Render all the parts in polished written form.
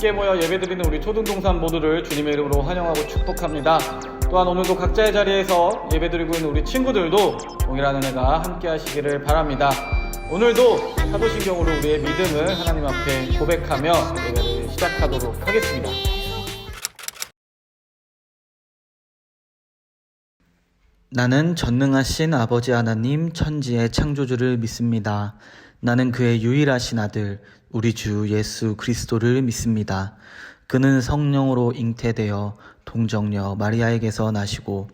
함께 모여 예배드리는 우리 초등동산 모두를 주님의 이름으로 환영하고 축복합니다. 또한 오늘도 각자의 자리에서 예배드리고 있는 우리 친구들도 동일한 은혜가 함께 하시기를 바랍니다. 오늘도 사도신경으로 우리의 믿음을 하나님 앞에 고백하며 예배를 시작하도록 하겠습니다. 나는 전능하신 아버지 하나님 천지의 창조주를 믿습니다. 나는 그의 유일하신 아들 우리 주 예수 그리스도를 믿습니다. 그는 성령으로 잉태되어 동정녀 마리아에게서 나시고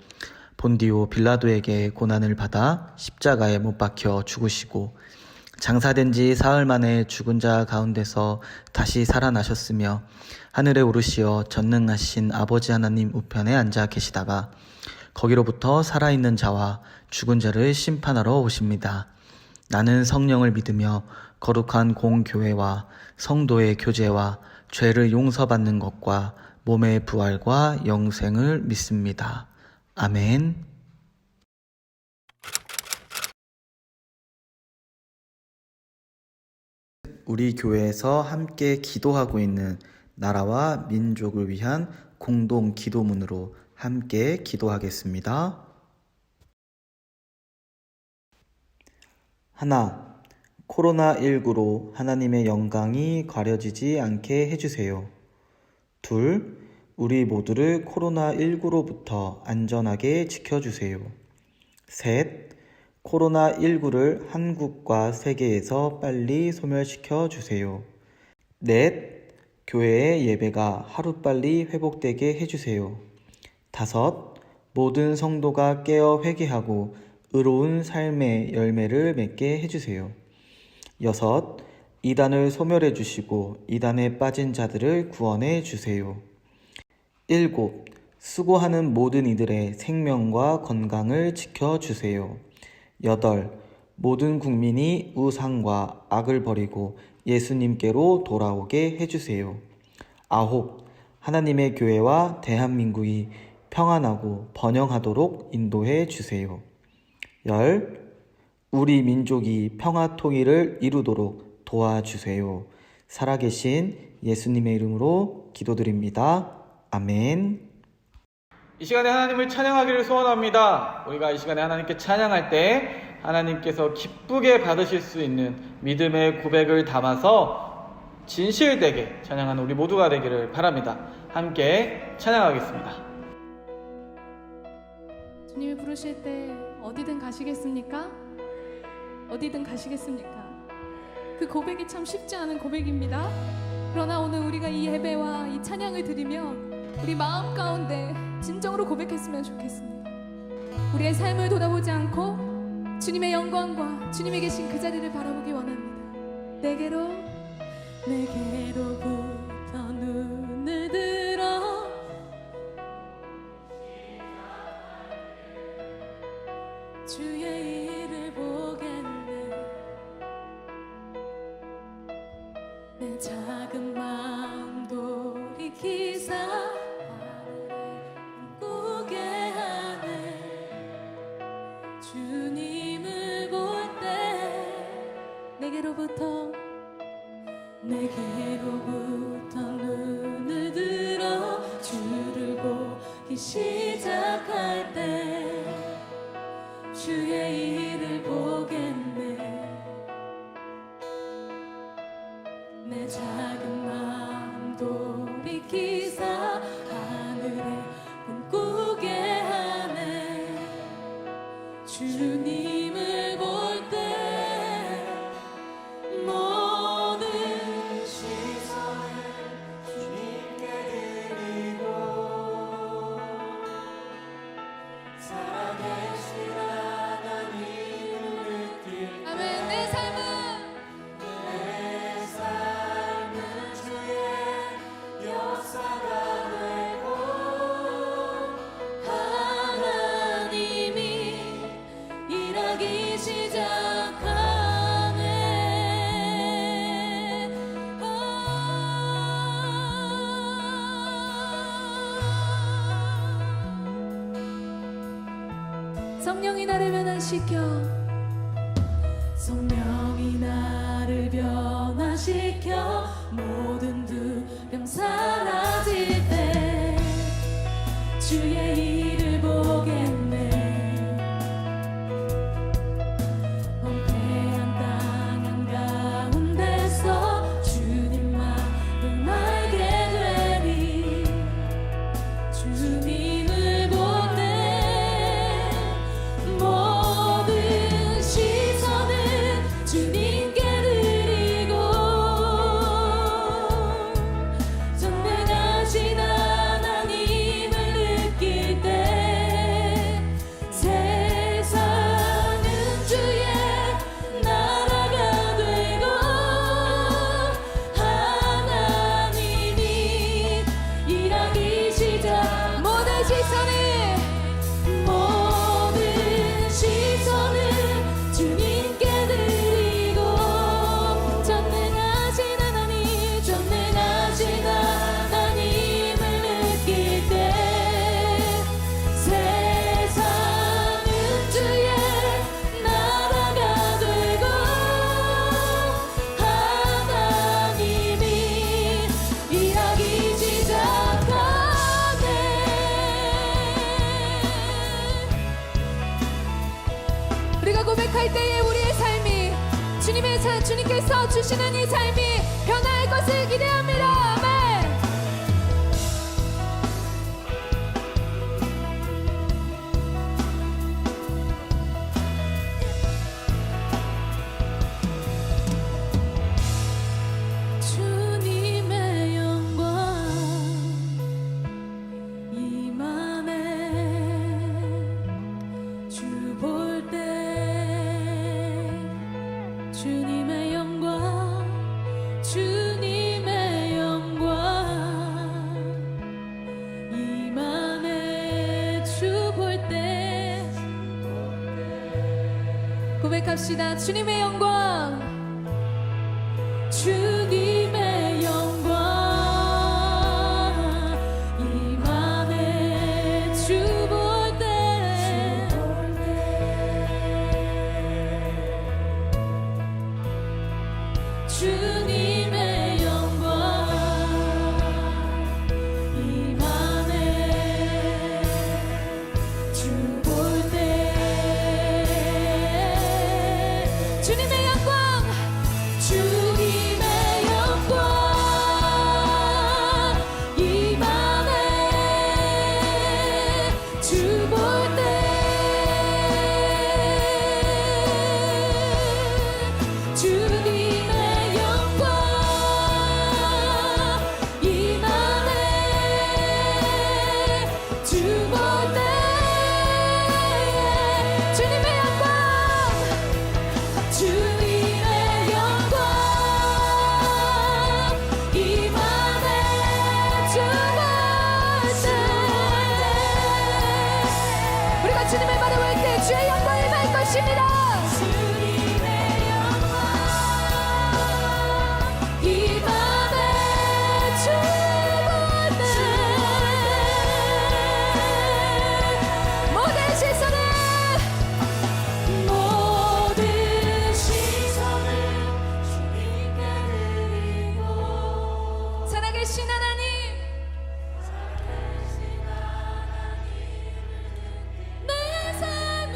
본디오 빌라도에게 고난을 받아 십자가에 못 박혀 죽으시고 장사된 지 사흘 만에 죽은 자 가운데서 다시 살아나셨으며 하늘에 오르시어 전능하신 아버지 하나님 우편에 앉아 계시다가 거기로부터 살아있는 자와 죽은 자를 심판하러 오십니다. 나는 성령을 믿으며 거룩한 공교회와 성도의 교제와 죄를 용서받는 것과 몸의 부활과 영생을 믿습니다. 아멘. 우리 교회에서 함께 기도하고 있는 나라와 민족을 위한 공동 기도문으로 함께 기도하겠습니다. 하나, 코로나19로 하나님의 영광이 가려지지 않게 해주세요. 둘, 우리 모두를 코로나19로부터 안전하게 지켜주세요. 셋, 코로나19를 한국과 세계에서 빨리 소멸시켜 주세요. 넷, 교회의 예배가 하루빨리 회복되게 해주세요. 다섯, 모든 성도가 깨어 회개하고 의로운 삶의 열매를 맺게 해주세요. 여섯, 이단을 소멸해 주시고 이단에 빠진 자들을 구원해 주세요. 일곱, 수고하는 모든 이들의 생명과 건강을 지켜주세요. 여덟, 모든 국민이 우상과 악을 버리고 예수님께로 돌아오게 해주세요. 아홉, 하나님의 교회와 대한민국이 평안하고 번영하도록 인도해 주세요. 열, 우리 민족이 평화 통일을 이루도록 도와주세요. 살아계신 예수님의 이름으로 기도드립니다. 아멘. 이 시간에 하나님을 찬양하기를 소원합니다. 우리가 이 시간에 하나님께 찬양할 때 하나님께서 기쁘게 받으실 수 있는 믿음의 고백을 담아서 진실되게 찬양하는 우리 모두가 되기를 바랍니다. 함께 찬양하겠습니다. 주님이 부르실 때 어디든 가시겠습니까? 어디든 가시겠습니까? 그 고백이 참 쉽지 않은 고백입니다. 그러나 오늘 우리가 이 예배와 이 찬양을 드리면 우리 마음 가운데 진정으로 고백했으면 좋겠습니다. 우리의 삶을 돌아보지 않고 주님의 영광과 주님이 계신 그 자리를 바라보기 원합니다. 내게로부터 눈을 들어 주의 일을 보겠네. 내 작은 마음 돌이키사 꾸게 하네. 주님을 볼 때 내게로부터 눈을 들어 주를 보기 시작할 때 주의 일을 보겠네. 내 작은 마음 돌이키사 하늘에 꿈꾸게 하네. 주님을 볼 때 모든 시선을 주님께 드리고 살아계신 하나님을 느낄 때 아멘. 내 삶은 주의 역사가 되고 하나님이 일하기 시작하네. 성령이 나를 변화시켜 성령이 나를 변화시켜 모든 두려움 사라질 때 주의 일을 보겠네. 황폐한 땅 한가운데서 주님 마음 알게 되리. 주님을 볼 때 모든 시선은 주님께 드리고 전능하신 하나님을 느낄 때 세상은 주의 나라가 되고 하나님이 일하기 시작. 모든 시선은 주님께 드리고 전능하신 하나님을 느낄 때 세상은 주의 나라가 되고 하나님이 일하기 시작하네. 우리가 고백할 때에 우리의 삶이 주님께서 주시는 이 삶이 변화할 것을 기대합니다. 아멘. 주님의 영광 임하네. 주 볼 때 주님의 영광 임하네. 주 볼 때 고백합시다. 주님의 영광 임하네. 주 볼 때 주님의 영광 임하네. 주 볼 때 주님의 영광 임하네. 주 볼 때 주님의 영광 임하네. 주 볼 때 주님의 영광 임하네. 주 볼 때 우리가 주님의 말을 볼 때 주의 영광이 임할 것입니다. 주님의 영광 임하네. 주 볼 때 모든 시선을 주님께 드리고 살아계신 하나님 내 삶은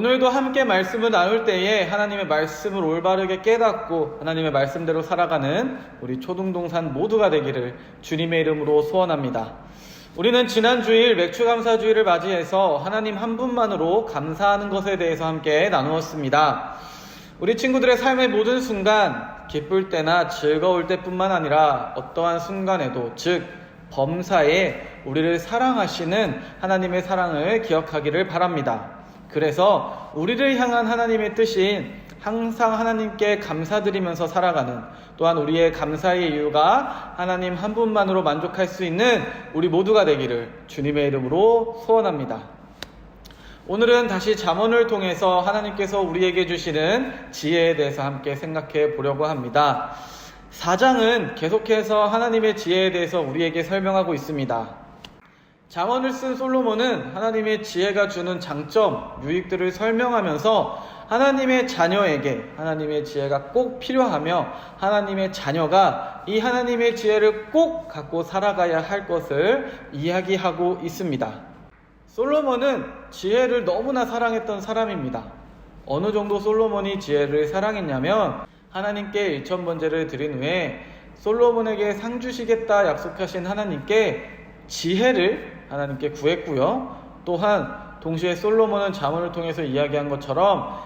오늘도 함께 말씀을 나눌 때에 하나님의 말씀을 올바르게 깨닫고 하나님의 말씀대로 살아가는 우리 초등동산 모두가 되기를 주님의 이름으로 소원합니다. 우리는 지난 주일 맥주감사주일을 맞이해서 하나님 한 분만으로 감사하는 것에 대해서 함께 나누었습니다. 우리 친구들의 삶의 모든 순간, 기쁠 때나 즐거울 때뿐만 아니라 어떠한 순간에도, 즉 범사에 우리를 사랑하시는 하나님의 사랑을 기억하기를 바랍니다. 그래서 우리를 향한 하나님의 뜻인 항상 하나님께 감사드리면서 살아가는, 또한 우리의 감사의 이유가 하나님 한 분만으로 만족할 수 있는 우리 모두가 되기를 주님의 이름으로 소원합니다. 오늘은 다시 잠언을 통해서 하나님께서 우리에게 주시는 지혜에 대해서 함께 생각해 보려고 합니다. 4장은 계속해서 하나님의 지혜에 대해서 우리에게 설명하고 있습니다. 잠언을 쓴 솔로몬은 하나님의 지혜가 주는 장점, 유익들을 설명하면서 하나님의 자녀에게 하나님의 지혜가 꼭 필요하며 하나님의 자녀가 이 하나님의 지혜를 꼭 갖고 살아가야 할 것을 이야기하고 있습니다. 솔로몬은 지혜를 너무나 사랑했던 사람입니다. 어느 정도 솔로몬이 지혜를 사랑했냐면 하나님께 일천번제를 드린 후에 솔로몬에게 상 주시겠다 약속하신 하나님께 지혜를 하나님께 구했고요. 또한 동시에 솔로몬은 잠언을 통해서 이야기한 것처럼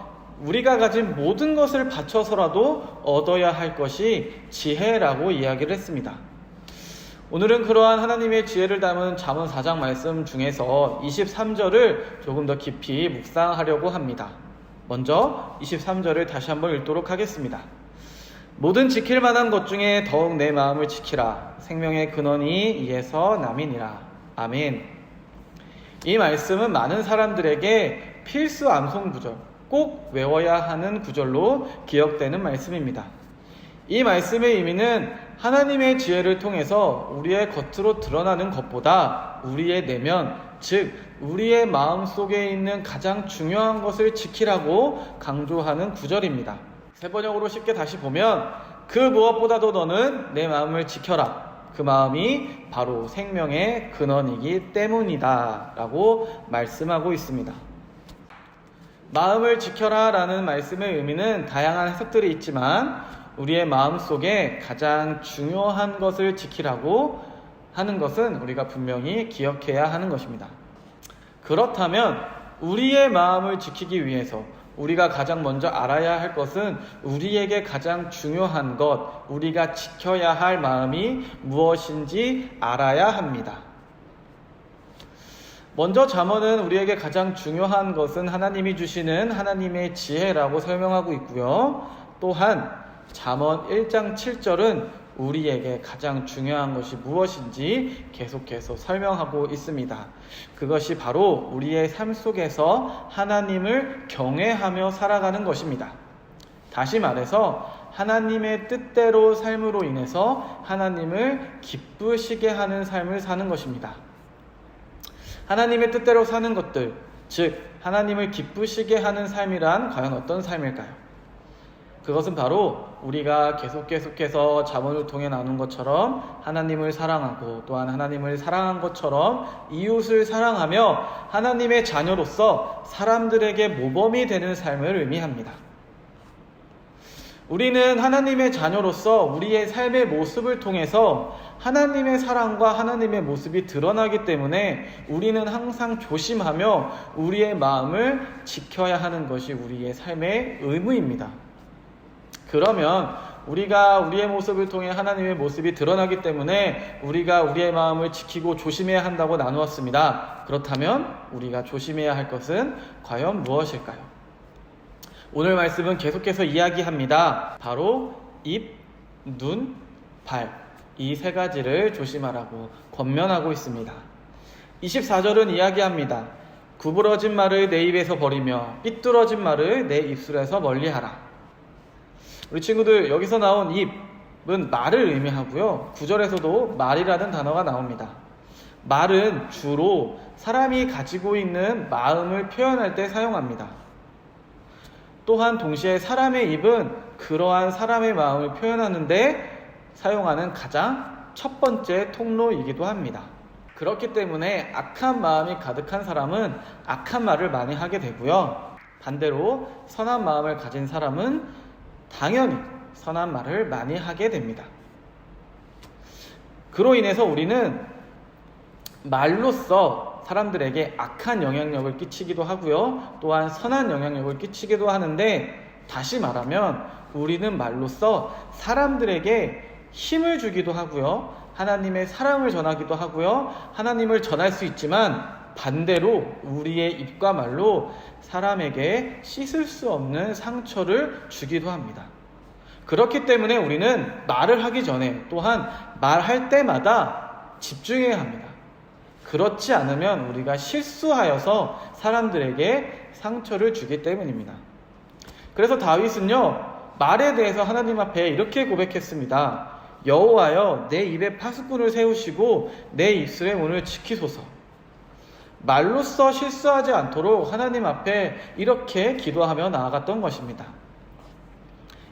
우리가 가진 모든 것을 바쳐서라도 얻어야 할 것이 지혜라고 이야기를 했습니다. 오늘은 그러한 하나님의 지혜를 담은 잠언 4장 말씀 중에서 23절을 조금 더 깊이 묵상하려고 합니다. 먼저 23절을 다시 한번 읽도록 하겠습니다. 모든 지킬 만한 것 중에 더욱 내 마음을 지키라. 생명의 근원이 이에서 남이니라. 아멘. 이 말씀은 많은 사람들에게 필수 암송 구절, 꼭 외워야 하는 구절로 기억되는 말씀입니다. 이 말씀의 의미는 하나님의 지혜를 통해서 우리의 겉으로 드러나는 것보다 우리의 내면, 즉 우리의 마음 속에 있는 가장 중요한 것을 지키라고 강조하는 구절입니다. 세번역으로 쉽게 다시 보면 그 무엇보다도 너는 내 마음을 지켜라. 그 마음이 바로 생명의 근원이기 때문이다 라고 말씀하고 있습니다. 마음을 지켜라 라는 말씀의 의미는 다양한 해석들이 있지만 우리의 마음 속에 가장 중요한 것을 지키라고 하는 것은 우리가 분명히 기억해야 하는 것입니다. 그렇다면 우리의 마음을 지키기 위해서 우리가 가장 먼저 알아야 할 것은 우리에게 가장 중요한 것, 우리가 지켜야 할 마음이 무엇인지 알아야 합니다. 먼저 잠언은 우리에게 가장 중요한 것은 하나님이 주시는 하나님의 지혜라고 설명하고 있고요. 또한 잠언 1장 7절은 우리에게 가장 중요한 것이 무엇인지 계속해서 설명하고 있습니다. 그것이 바로 우리의 삶 속에서 하나님을 경외하며 살아가는 것입니다. 다시 말해서 하나님의 뜻대로 삶으로 인해서 하나님을 기쁘시게 하는 삶을 사는 것입니다. 하나님의 뜻대로 사는 것들, 즉 하나님을 기쁘시게 하는 삶이란 과연 어떤 삶일까요? 그것은 바로 우리가 계속해서 잠언을 통해 나눈 것처럼 하나님을 사랑하고 또한 하나님을 사랑한 것처럼 이웃을 사랑하며 하나님의 자녀로서 사람들에게 모범이 되는 삶을 의미합니다. 우리는 하나님의 자녀로서 우리의 삶의 모습을 통해서 하나님의 사랑과 하나님의 모습이 드러나기 때문에 우리는 항상 조심하며 우리의 마음을 지켜야 하는 것이 우리의 삶의 의무입니다. 그러면 우리가 우리의 모습을 통해 하나님의 모습이 드러나기 때문에 우리가 우리의 마음을 지키고 조심해야 한다고 나누었습니다. 그렇다면 우리가 조심해야 할 것은 과연 무엇일까요? 오늘 말씀은 계속해서 이야기합니다. 바로 입, 눈, 발, 이 세 가지를 조심하라고 권면하고 있습니다. 24절은 이야기합니다. 구부러진 말을 내 입에서 버리며 삐뚤어진 말을 내 입술에서 멀리하라. 우리 친구들, 여기서 나온 입은 말을 의미하고요. 9절에서도 말이라는 단어가 나옵니다. 말은 주로 사람이 가지고 있는 마음을 표현할 때 사용합니다. 또한 동시에 사람의 입은 그러한 사람의 마음을 표현하는데 사용하는 가장 첫 번째 통로이기도 합니다. 그렇기 때문에 악한 마음이 가득한 사람은 악한 말을 많이 하게 되고요. 반대로 선한 마음을 가진 사람은 당연히 선한 말을 많이 하게 됩니다. 그로 인해서 우리는 말로써 사람들에게 악한 영향력을 끼치기도 하고요. 또한 선한 영향력을 끼치기도 하는데, 다시 말하면 우리는 말로써 사람들에게 힘을 주기도 하고요. 하나님의 사랑을 전하기도 하고요. 하나님을 전할 수 있지만 반대로 우리의 입과 말로 사람에게 씻을 수 없는 상처를 주기도 합니다. 그렇기 때문에 우리는 말을 하기 전에 또한 말할 때마다 집중해야 합니다. 그렇지 않으면 우리가 실수하여서 사람들에게 상처를 주기 때문입니다. 그래서 다윗은요, 말에 대해서 하나님 앞에 이렇게 고백했습니다. 여호와여, 내 입에 파수꾼을 세우시고 내 입술의 문을 지키소서. 말로써 실수하지 않도록 하나님 앞에 이렇게 기도하며 나아갔던 것입니다.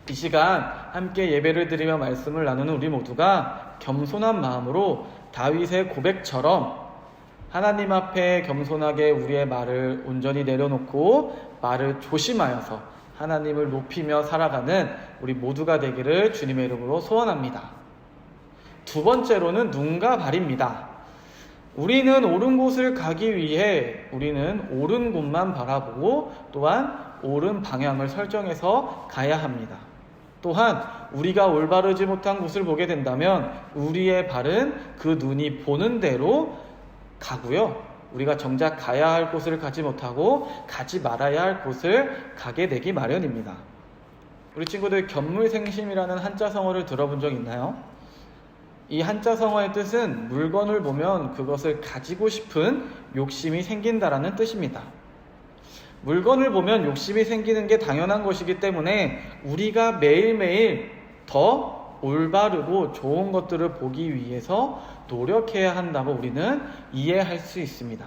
이 시간 함께 예배를 드리며 말씀을 나누는 우리 모두가 겸손한 마음으로 다윗의 고백처럼 하나님 앞에 겸손하게 우리의 말을 온전히 내려놓고 말을 조심하여서 하나님을 높이며 살아가는 우리 모두가 되기를 주님의 이름으로 소원합니다. 두 번째로는 눈과 발입니다. 우리는 옳은 곳을 가기 위해 우리는 옳은 곳만 바라보고 또한 옳은 방향을 설정해서 가야 합니다. 또한 우리가 올바르지 못한 곳을 보게 된다면 우리의 발은 그 눈이 보는 대로 가고요. 우리가 정작 가야 할 곳을 가지 못하고 가지 말아야 할 곳을 가게 되기 마련입니다. 우리 친구들 견물생심이라는 한자성어를 들어본 적 있나요? 이 한자성어의 뜻은 물건을 보면 그것을 가지고 싶은 욕심이 생긴다라는 뜻입니다. 물건을 보면 욕심이 생기는 게 당연한 것이기 때문에 우리가 매일매일 더 올바르고 좋은 것들을 보기 위해서 노력해야 한다고 우리는 이해할 수 있습니다.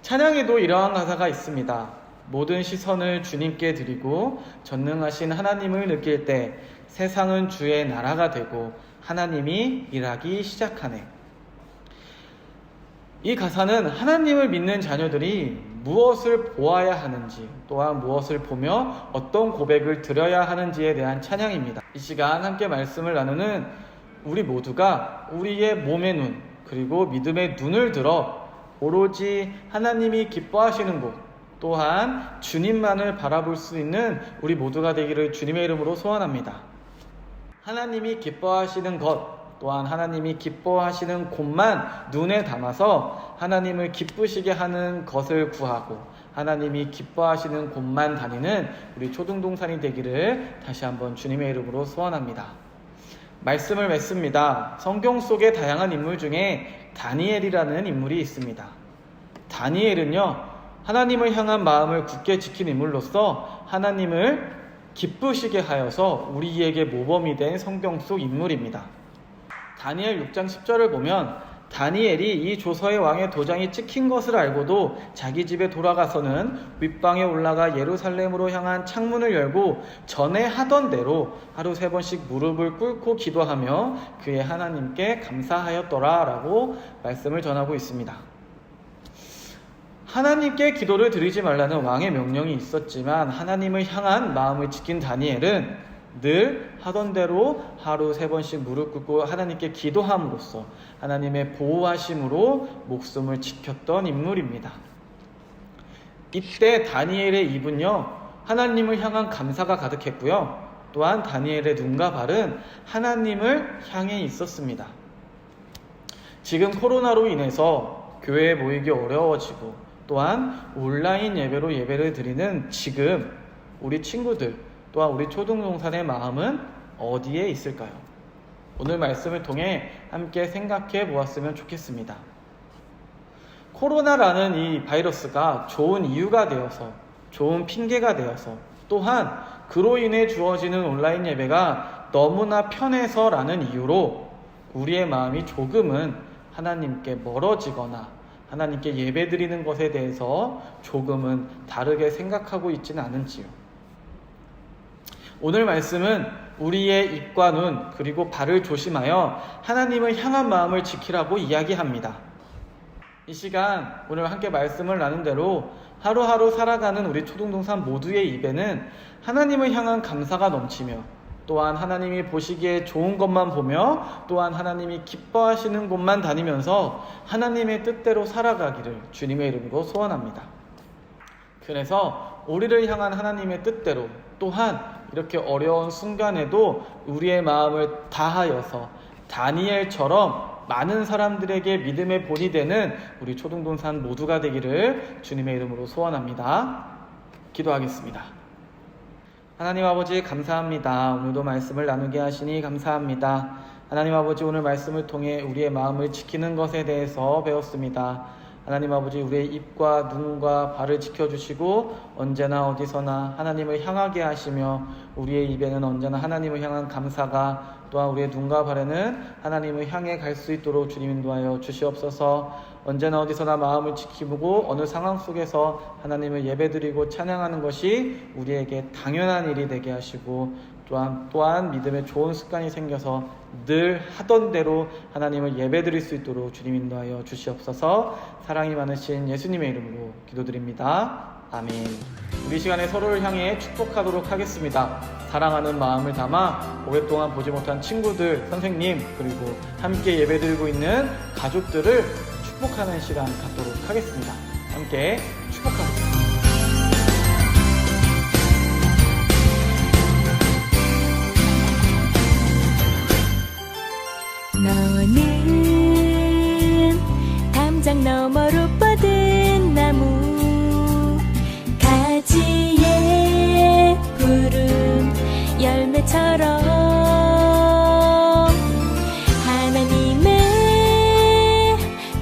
찬양에도 이러한 가사가 있습니다. 모든 시선을 주님께 드리고 전능하신 하나님을 느낄 때 세상은 주의 나라가 되고 하나님이 일하기 시작하네. 이 가사는 하나님을 믿는 자녀들이 무엇을 보아야 하는지, 또한 무엇을 보며 어떤 고백을 드려야 하는지에 대한 찬양입니다. 이 시간 함께 말씀을 나누는 우리 모두가 우리의 몸의 눈, 그리고 믿음의 눈을 들어 오로지 하나님이 기뻐하시는 곳, 또한 주님만을 바라볼 수 있는 우리 모두가 되기를 주님의 이름으로 소원합니다. 하나님이 기뻐하시는 것, 또한 하나님이 기뻐하시는 곳만 눈에 담아서 하나님을 기쁘시게 하는 것을 구하고 하나님이 기뻐하시는 곳만 다니는 우리 초등동산이 되기를 다시 한번 주님의 이름으로 소원합니다. 말씀을 맺습니다. 성경 속의 다양한 인물 중에 다니엘이라는 인물이 있습니다. 다니엘은요, 하나님을 향한 마음을 굳게 지킨 인물로서 하나님을 기쁘시게 하여서 우리에게 모범이 된 성경 속 인물입니다. 다니엘 6장 10절을 보면 다니엘이 이 조서의 왕의 도장이 찍힌 것을 알고도 자기 집에 돌아가서는 윗방에 올라가 예루살렘으로 향한 창문을 열고 전에 하던 대로 하루 3번씩 무릎을 꿇고 기도하며 그의 하나님께 감사하였더라 라고 말씀을 전하고 있습니다. 하나님께 기도를 드리지 말라는 왕의 명령이 있었지만 하나님을 향한 마음을 지킨 다니엘은 늘 하던 대로 하루 3번씩 무릎 꿇고 하나님께 기도함으로써 하나님의 보호하심으로 목숨을 지켰던 인물입니다. 이때 다니엘의 입은요, 하나님을 향한 감사가 가득했고요. 또한 다니엘의 눈과 발은 하나님을 향해 있었습니다. 지금 코로나로 인해서 교회에 모이기 어려워지고 또한 온라인 예배로 예배를 드리는 지금 우리 친구들 또한 우리 초등동산의 마음은 어디에 있을까요? 오늘 말씀을 통해 함께 생각해 보았으면 좋겠습니다. 코로나라는 이 바이러스가 좋은 이유가 되어서, 좋은 핑계가 되어서, 또한 그로 인해 주어지는 온라인 예배가 너무나 편해서라는 이유로 우리의 마음이 조금은 하나님께 멀어지거나 하나님께 예배드리는 것에 대해서 조금은 다르게 생각하고 있지는 않은지요. 오늘 말씀은 우리의 입과 눈 그리고 발을 조심하여 하나님을 향한 마음을 지키라고 이야기합니다. 이 시간 오늘 함께 말씀을 나눈 대로 하루하루 살아가는 우리 초등동산 모두의 입에는 하나님을 향한 감사가 넘치며, 또한 하나님이 보시기에 좋은 것만 보며, 또한 하나님이 기뻐하시는 곳만 다니면서 하나님의 뜻대로 살아가기를 주님의 이름으로 소원합니다. 그래서 우리를 향한 하나님의 뜻대로, 또한 이렇게 어려운 순간에도 우리의 마음을 다하여서 다니엘처럼 많은 사람들에게 믿음의 본이 되는 우리 초등동산 모두가 되기를 주님의 이름으로 소원합니다. 기도하겠습니다. 하나님 아버지, 감사합니다. 오늘도 말씀을 나누게 하시니 감사합니다. 하나님 아버지, 오늘 말씀을 통해 우리의 마음을 지키는 것에 대해서 배웠습니다. 하나님 아버지, 우리의 입과 눈과 발을 지켜주시고 언제나 어디서나 하나님을 향하게 하시며, 우리의 입에는 언제나 하나님을 향한 감사가, 또한 우리의 눈과 발에는 하나님을 향해 갈 수 있도록 주님 인도하여 주시옵소서. 언제나 어디서나 마음을 지키고 어느 상황 속에서 하나님을 예배드리고 찬양하는 것이 우리에게 당연한 일이 되게 하시고, 또한 믿음의 좋은 습관이 생겨서 늘 하던 대로 하나님을 예배드릴 수 있도록 주님 인도하여 주시옵소서. 사랑이 많으신 예수님의 이름으로 기도드립니다. 아멘. 우리 시간에 서로를 향해 축복하도록 하겠습니다. 사랑하는 마음을 담아 오랫동안 보지 못한 친구들, 선생님, 그리고 함께 예배드리고 있는 가족들을 축복하는 시간 갖도록 하겠습니다. 함께 축복합니다. 너는 담장 너머로 뻗은 나무, 가지에 푸른 열매처럼 하나님의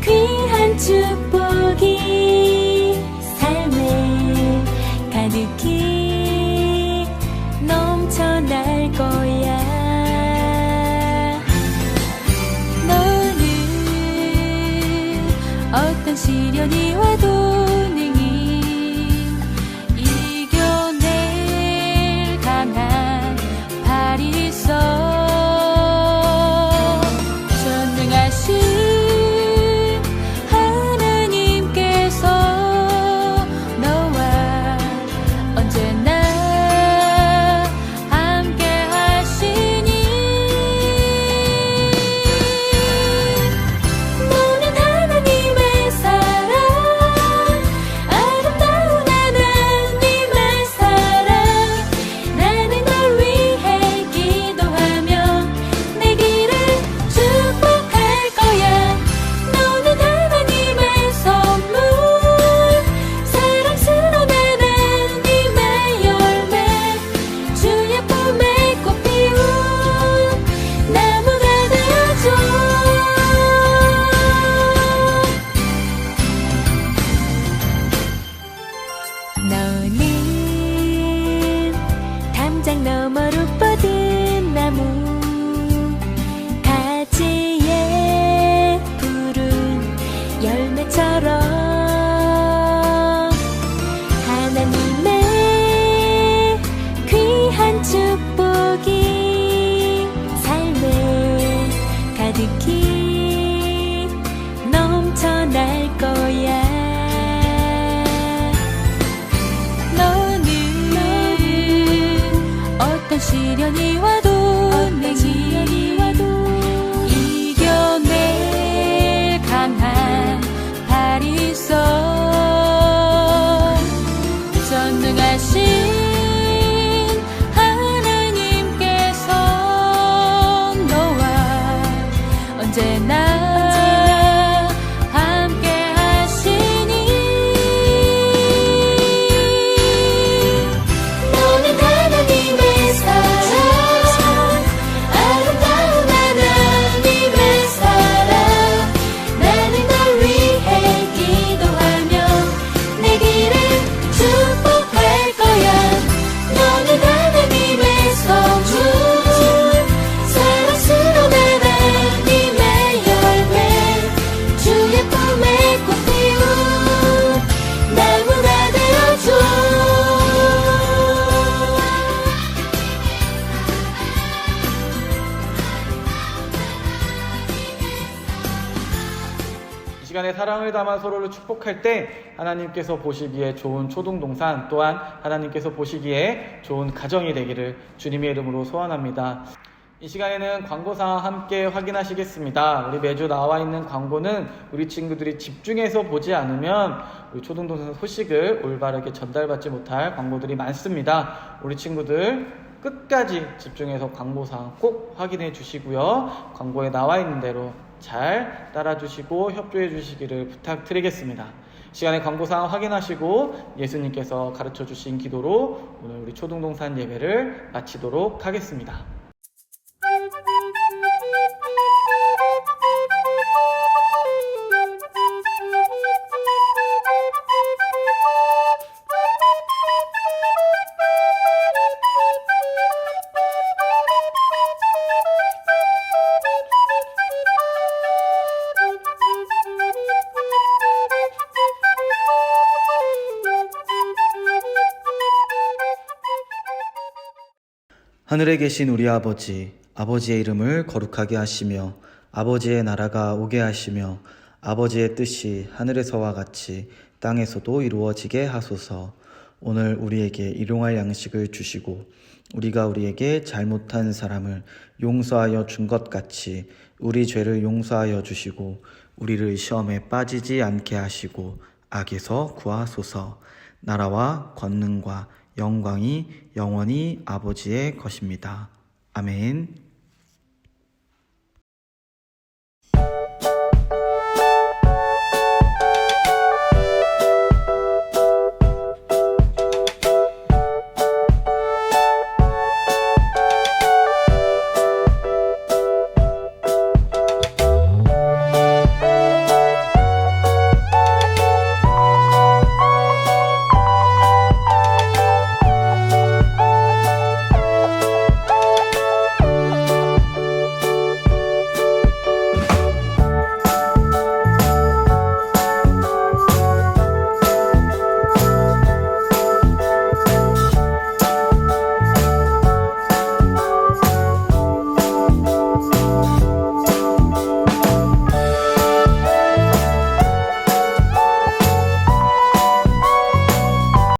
귀한 축복이 삶에 가득히 넘쳐날 거야. 어떤 시련이 와도 능히 이겨낼 강한 발이 있어. 전능하신 하나님께서 너와 언제나 함께 하시니, 너는 하나님의 사랑, 아름다운 하나님의 사랑. 나는 널 위해 기도하며 내 길을 축복할 거야. 너는 하나님의 선물, 사랑스러운 하나님의 열매, 주의 품에 꽃 피운 나무가 되어줘. 너는 담장 너머로 뻗은 나무, 가지에 푸른 열매처럼 하나님의 귀한 축복이 삶에 가득히 넘쳐날 거야. 너는 어떤 시련이 와도 능히 이겨낼 강한 발이 있어. 전능하신 하나님께서 너와 언제나 함께 하시니, 너는 하나님의 사랑, 시간에 사랑을 담아 서로를 축복할 때 하나님께서 보시기에 좋은 초등동산, 또한 하나님께서 보시기에 좋은 가정이 되기를 주님의 이름으로 소원합니다. 이 시간에는 광고사항 함께 확인하시겠습니다. 우리 매주 나와 있는 광고는 우리 친구들이 집중해서 보지 않으면 우리 초등동산 소식을 올바르게 전달받지 못할 광고들이 많습니다. 우리 친구들 끝까지 집중해서 광고사항 꼭 확인해 주시고요. 광고에 나와 있는 대로 잘 따라주시고 협조해 주시기를 부탁드리겠습니다. 시간에 광고사항 확인하시고 예수님께서 가르쳐 주신 기도로 오늘 우리 초등동산 예배를 마치도록 하겠습니다. 하늘에 계신 우리 아버지, 아버지의 이름을 거룩하게 하시며 아버지의 나라가 오게 하시며 아버지의 뜻이 하늘에서와 같이 땅에서도 이루어지게 하소서. 오늘 우리에게 일용할 양식을 주시고 우리가 우리에게 잘못한 사람을 용서하여 준 것 같이 우리 죄를 용서하여 주시고 우리를 시험에 빠지지 않게 하시고 악에서 구하소서. 나라와 권능과 영광이 영원히 아버지의 것입니다. 아멘.